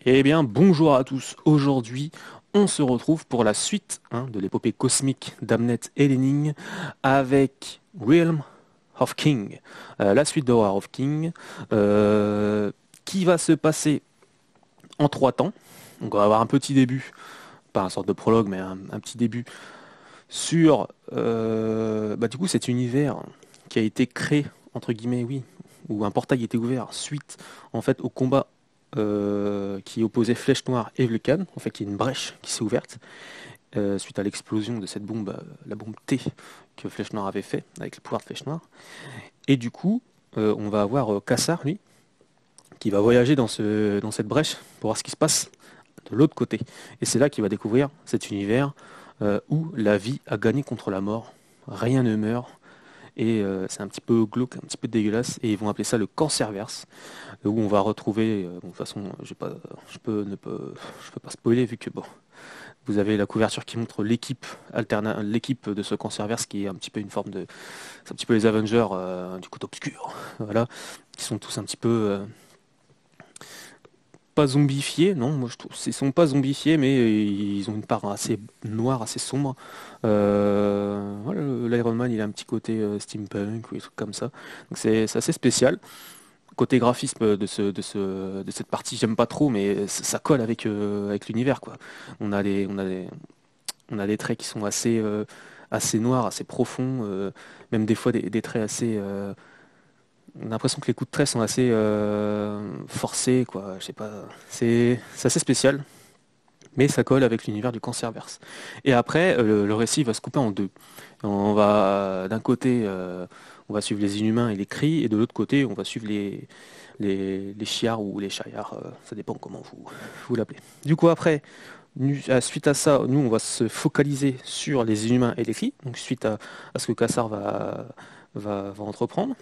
Eh bien, bonjour à tous. Aujourd'hui, on se retrouve pour la suite de l'épopée cosmique d'Amnet et Lening avec Realm of King, la suite de War of King, euh, qui va se passer en trois temps. Donc, on va avoir un petit début, pas un sorte de prologue, mais un petit début sur du coup cet univers qui a été créé entre guillemets, oui, où un portail a été ouvert suite en fait au combat qui opposait Flèche Noire et Vulcan. En fait, il y a une brèche qui s'est ouverte suite à l'explosion de cette bombe, la bombe T que Flèche Noire avait fait avec le pouvoir de Flèche Noire. Et du coup, on va avoir Kassar, lui, qui va voyager dans cette brèche pour voir ce qui se passe de l'autre côté. Et c'est là qu'il va découvrir cet univers où la vie a gagné contre la mort. Rien ne meurt. Et c'est un petit peu glauque, un petit peu dégueulasse. Et ils vont appeler ça le cancerverse, où on va retrouver. Bon, de toute façon, je peux pas spoiler vu que bon, vous avez la couverture qui montre l'équipe de ce cancerverse qui est un petit peu une forme de, c'est un petit peu les Avengers du côté obscur, voilà, qui sont tous un petit peu pas zombifiés, non, moi je trouve, ils sont pas zombifiés, mais ils ont une part assez noire, assez sombre. Voilà, l'Iron Man, il a un petit côté steampunk ou des trucs comme ça, donc c'est assez spécial. Côté graphisme de cette partie, j'aime pas trop, mais ça colle avec l'univers, quoi. On a on a des traits qui sont assez noirs, assez profonds, même des fois des traits assez. On a l'impression que les coups de trait sont assez forcés, quoi. Je sais pas. C'est assez spécial, mais ça colle avec l'univers du Cancerverse. Et après, le récit va se couper en deux. On va d'un côté, on va suivre les Inhumains et les Cris, et de l'autre côté, on va suivre les Shi'ar ou les Shaiar, ça dépend comment vous l'appelez. Du coup, après, suite à ça, nous, on va se focaliser sur les Inhumains et les Cris, donc suite à ce que Kassar va entreprendre.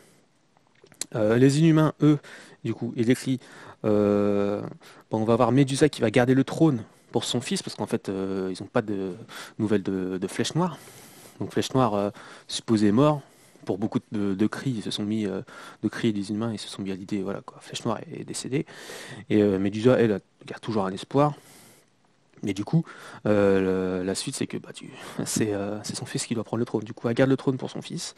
Les Inhumains, eux, du coup, et les Cris, euh, on va avoir Médusa qui va garder le trône pour son fils, parce qu'en fait, ils n'ont pas de nouvelles de Flèche Noire. Donc Flèche Noire, supposé mort, pour beaucoup de cris, ils se sont mis, de cris des humains, ils se sont mis à l'idée, voilà quoi, Flèche Noire est décédée. Et Médusa, elle garde toujours un espoir. Mais du coup, la suite, c'est que c'est son fils qui doit prendre le trône. Du coup, elle garde le trône pour son fils.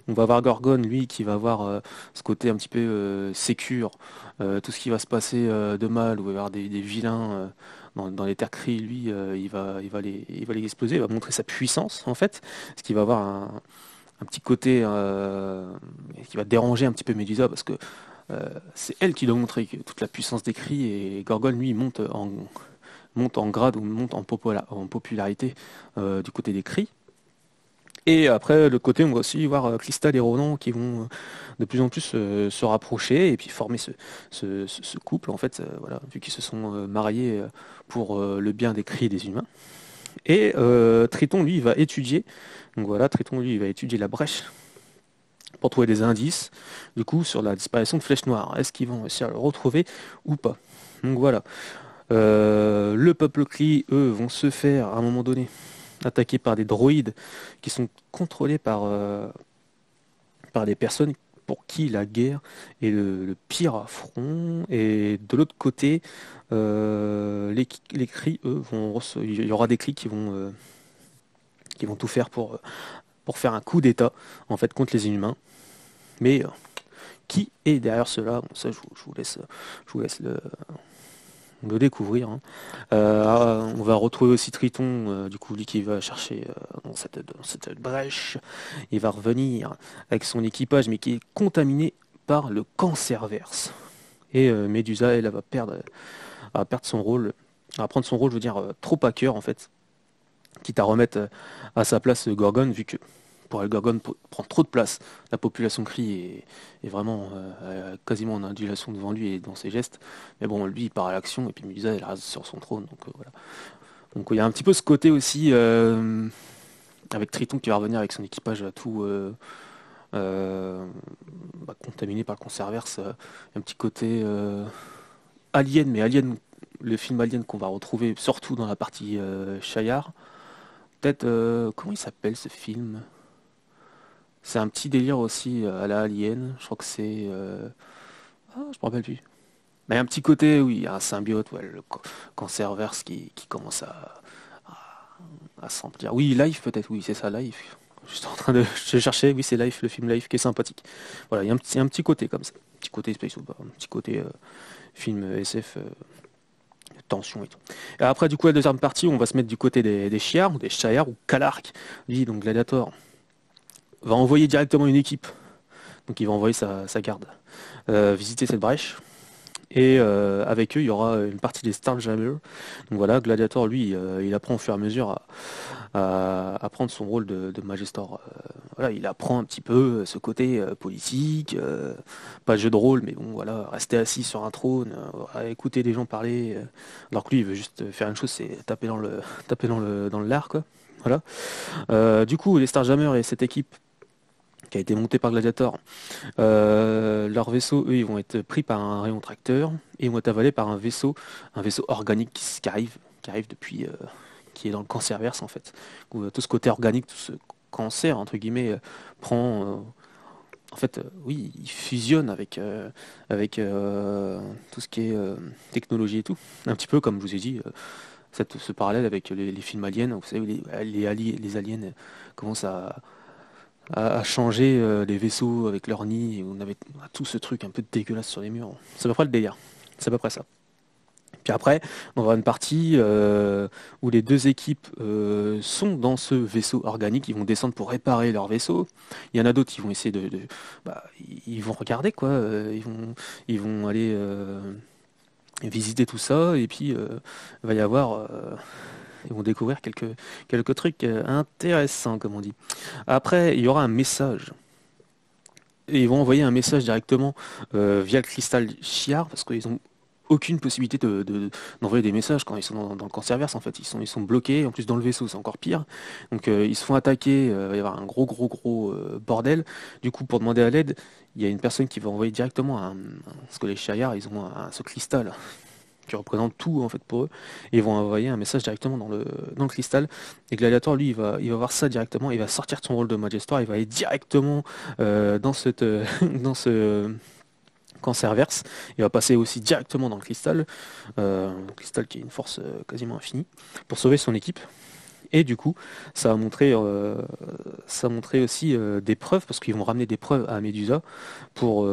On va avoir Gorgon, lui, qui va avoir ce côté un petit peu sécure. Tout ce qui va se passer de mal, ou il va y avoir des vilains dans les terres cries, lui, il va les exploser, il va montrer sa puissance, en fait. Ce qui va avoir un petit côté qui va déranger un petit peu Médusa, parce que c'est elle qui doit montrer toute la puissance des cris, et Gorgon, lui, monte en grade ou monte en popularité du côté des cris. Et après, le côté, on va aussi voir Crystal et Ronan qui vont de plus en plus se rapprocher et puis former ce couple, en fait, voilà, vu qu'ils se sont mariés pour le bien des cris et des humains. Et Triton, lui, il va étudier. Donc voilà, Triton, lui, il va étudier la brèche pour trouver des indices, du coup, sur la disparition de Flèche Noire. Est-ce qu'ils vont réussir à le retrouver ou pas? Donc voilà. Le peuple Kree, eux, vont se faire, à un moment donné, attaquer par des droïdes qui sont contrôlés par des personnes pour qui la guerre est le pire affront. Et de l'autre côté, les Kree, eux, il y aura des Kree qui vont tout faire pour faire un coup d'État, en fait, contre les Inhumains. Mais qui est derrière cela? Bon, ça, je vous laisse le découvrir, hein. On va retrouver aussi Triton, du coup, lui qui va chercher dans cette brèche. Il va revenir avec son équipage, mais qui est contaminé par le cancerverse. Et Médusa, elle va perdre son rôle, elle va prendre son rôle, je veux dire, trop à cœur, en fait, quitte à remettre à sa place Gorgon, vu que pour elle, Gorgon prend trop de place. La population crie est vraiment quasiment en indulation devant lui et dans ses gestes. Mais bon, lui, il part à l'action et puis Médusa, elle reste sur son trône. Donc voilà. Donc il y a un petit peu ce côté aussi avec Triton qui va revenir avec son équipage à tout contaminé par le conserverse. Un petit côté Alien, mais Alien, le film Alien qu'on va retrouver surtout dans la partie Shayar. Peut-être, comment il s'appelle ce film? C'est un petit délire aussi à la Alien. Je crois que c'est. Ah, je me rappelle plus. Mais il y a un petit côté, oui, il y a un symbiote, ouais, le Cancerverse qui commence à se remplir. Oui, Life peut-être, oui, c'est ça, Life. Je suis en train de je cherchais, oui, c'est Life, le film Life qui est sympathique. Voilà, il y a un petit côté comme ça. Un petit côté Space Opera, un petit côté film SF, tension et tout. Et après, du coup, la deuxième partie, on va se mettre du côté des Shi'ar, ou des Shayar, ou Kalark. Lui, donc Gladiator, va envoyer directement une équipe. Donc il va envoyer sa garde visiter cette brèche. Et avec eux, il y aura une partie des Starjammers. Donc voilà, Gladiator, lui, il apprend au fur et à mesure à prendre son rôle de Magestor. Voilà, il apprend un petit peu ce côté politique, pas jeu de rôle, mais bon, voilà, rester assis sur un trône, à écouter des gens parler, alors que lui, il veut juste faire une chose, c'est taper dans le lard, quoi. Voilà. Du coup, les Starjammers et cette équipe qui a été montée par Gladiator, leurs vaisseaux, eux, ils vont être pris par un rayon tracteur et vont être avalés par un vaisseau organique qui arrive depuis, qui est dans le cancerverse en fait. Où, tout ce côté organique, tout ce cancer entre guillemets prend, en fait, oui, il fusionne avec tout ce qui est technologie et tout. Un petit peu comme je vous ai dit, ce parallèle avec les films aliens. Vous savez, les aliens commencent à changer les vaisseaux avec leur nid, et on a tout ce truc un peu dégueulasse sur les murs. C'est à peu près le délire. C'est à peu près ça. Puis après, on va avoir une partie où les deux équipes sont dans ce vaisseau organique, ils vont descendre pour réparer leur vaisseau. Il y en a d'autres qui vont essayer bah, ils vont regarder quoi, ils vont aller visiter tout ça, et puis il va y avoir ils vont découvrir quelques trucs intéressants, comme on dit. Après, il y aura un message. Et ils vont envoyer un message directement via le cristal Chiar, parce qu'ils ont aucune possibilité d'envoyer des messages quand ils sont dans le cancerverse. En fait, ils sont bloqués. En plus, dans le vaisseau, c'est encore pire. Donc, ils se font attaquer. Il va y avoir un gros bordel. Du coup, pour demander à l'aide, il y a une personne qui va envoyer directement parce que les Shi'ar, ils ont ce cristal qui représente tout en fait pour eux, et ils vont envoyer un message directement dans le cristal. Et Gladiator, lui, il va voir ça directement, il va sortir de son rôle de Magestor, il va aller directement dans ce cancerverse, il va passer aussi directement dans le cristal qui a une force quasiment infinie, pour sauver son équipe. Et du coup, ça a montré aussi des preuves, parce qu'ils vont ramener des preuves à Medusa pour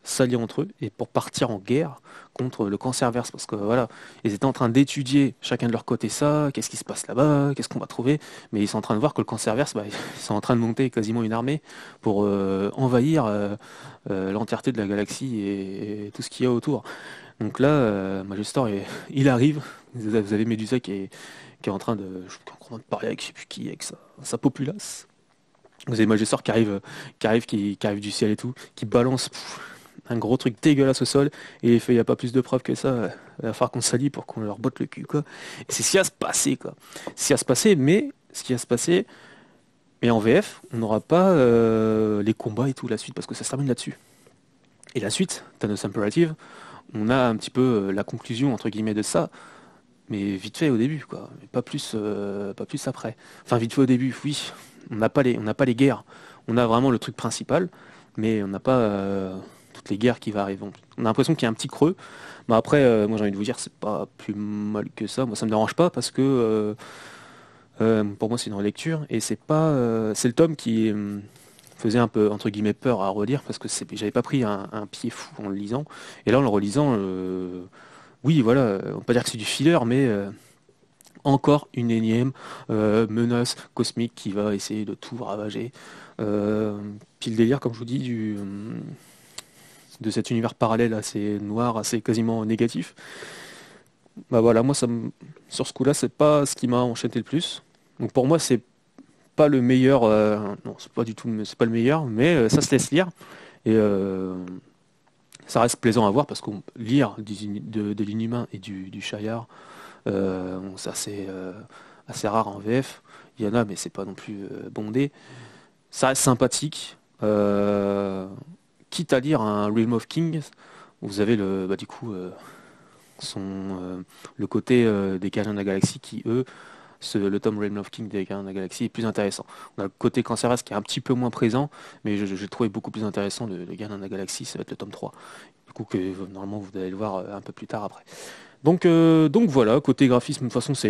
s'allier entre eux et pour partir en guerre contre le cancerverse. Parce que voilà, ils étaient en train d'étudier chacun de leur côté ça, qu'est-ce qui se passe là-bas, qu'est-ce qu'on va trouver. Mais ils sont en train de voir que le cancerverse, bah, ils sont en train de monter quasiment une armée pour envahir l'entièreté de la galaxie et tout ce qu'il y a autour. Donc là, Magestor, il arrive. Vous avez Medusa qui est en train de parler avec je sais plus qui, avec sa populace. Vous avez Magestor qui arrive du ciel et tout, qui balance un gros truc dégueulasse au sol, et il fait, il n'y a pas plus de preuves que ça, il va falloir qu'on s'allie pour qu'on leur botte le cul, quoi. Et c'est ce qui va se passer, quoi. Ce qui va se passer, mais ce qui va se passer, mais en VF, on n'aura pas les combats et tout, la suite, parce que ça se termine là-dessus. Et la suite, Thanos Imperative, on a un petit peu la conclusion, entre guillemets, de ça, mais vite fait au début, quoi. Mais pas plus après. Enfin, vite fait au début, oui. On n'a pas les guerres. On a vraiment le truc principal, mais on n'a pas toutes les guerres qui vont arriver. On a l'impression qu'il y a un petit creux. Mais après, moi j'ai envie de vous dire, c'est pas plus mal que ça. Moi, ça me dérange pas parce que pour moi c'est une relecture, et c'est pas, c'est le tome qui faisait un peu entre guillemets peur à relire, parce que j'avais pas pris un pied fou en le lisant. Et là, en le relisant, oui, voilà, on peut pas dire que c'est du filler, mais encore une énième menace cosmique qui va essayer de tout ravager. Puis le délire, comme je vous dis, de cet univers parallèle assez noir, assez quasiment négatif. Bah voilà, moi sur ce coup-là, c'est pas ce qui m'a enchanté le plus. Donc pour moi, c'est pas le meilleur. Non, c'est pas du tout, c'est pas le meilleur, mais ça se laisse lire, et ça reste plaisant à voir, parce qu'on lire de l'Inhumain et du Shayar. Bon, c'est assez rare en VF. Il y en a, mais c'est pas non plus bondé. Ça reste sympathique. Quitte à lire un Realm of Kings, vous avez du coup, le côté des Gardiens de la Galaxie qui, eux, le tome Realm of King des Gardiens de la Galaxie est plus intéressant. On a le côté Cancervas qui est un petit peu moins présent, mais j'ai trouvé beaucoup plus intéressant le Gardien de la Galaxie, ça va être le tome 3. Du coup, que normalement vous allez le voir un peu plus tard après. Donc voilà, côté graphisme, de toute façon, ça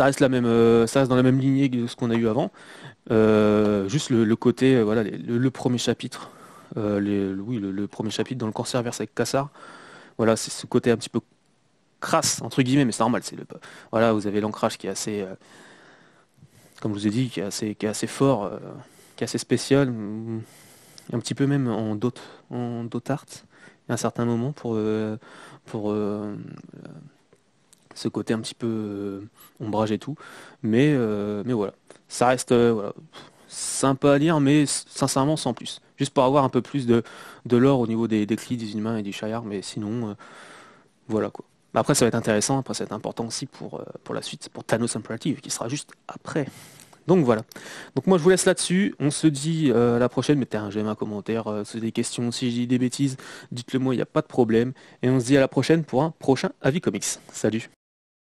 reste ça reste dans la même lignée que ce qu'on a eu avant. Juste le côté, voilà, le premier chapitre, oui, le premier chapitre dans le Cancerverse avec Cassar. Voilà, c'est ce côté un petit peu crasse entre guillemets, mais c'est normal. Voilà, vous avez l'ancrage qui est assez, comme je vous ai dit, qui est assez fort, qui est assez spécial, un petit peu même en dot art à un certain moment pour ce côté un petit peu ombrage et tout. Mais voilà, ça reste voilà, sympa à lire, mais sincèrement sans plus. Juste pour avoir un peu plus de lore au niveau des clis, des humains et du Shire, mais sinon, voilà quoi. Après, ça va être intéressant, après, ça va être important aussi pour la suite, pour Thanos Imperative, qui sera juste après. Donc voilà. Donc moi je vous laisse là-dessus. On se dit à la prochaine. Mettez un j'aime, un commentaire, si vous avez des questions, si j'ai dit des bêtises, dites-le moi, il n'y a pas de problème. Et on se dit à la prochaine pour un prochain avis comics. Salut.